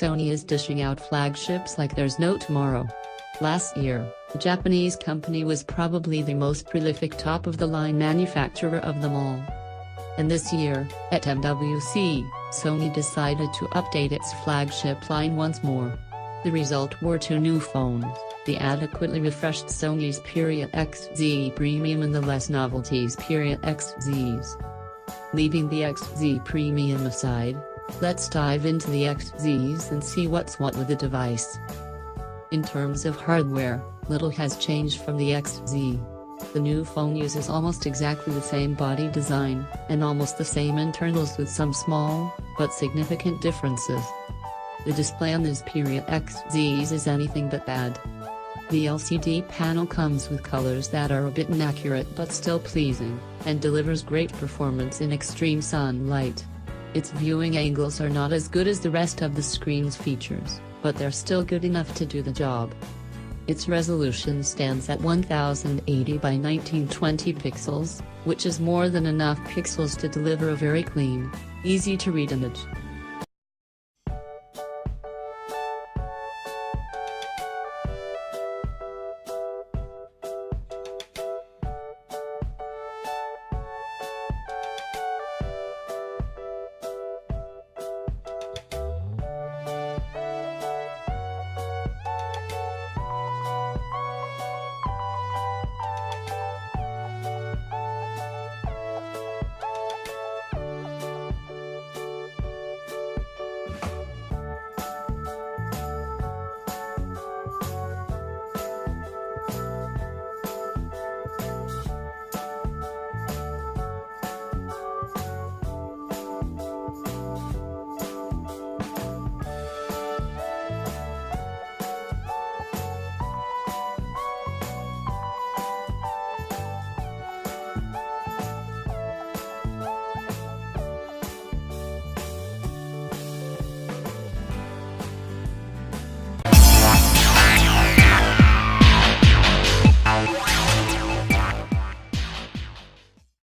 Sony is dishing out flagships like there's no tomorrow. Last year, the Japanese company was probably the most prolific top-of-the-line manufacturer of them all. And this year, at MWC, Sony decided to update its flagship line once more. The result were two new phones, the adequately refreshed Sony Xperia XZ Premium and the less novelty Xperia XZS. Leaving the XZ Premium aside, let's dive into the XZs and see what's what with the device. In terms of hardware, little has changed from the XZ. The new phone uses almost exactly the same body design, and almost the same internals with some small, but significant differences. The display on the Xperia XZs is anything but bad. The LCD panel comes with colors that are a bit inaccurate but still pleasing, and delivers great performance in extreme sunlight. Its viewing angles are not as good as the rest of the screen's features, but they're still good enough to do the job. Its resolution stands at 1080 by 1920 pixels, which is more than enough pixels to deliver a very clean, easy-to-read image.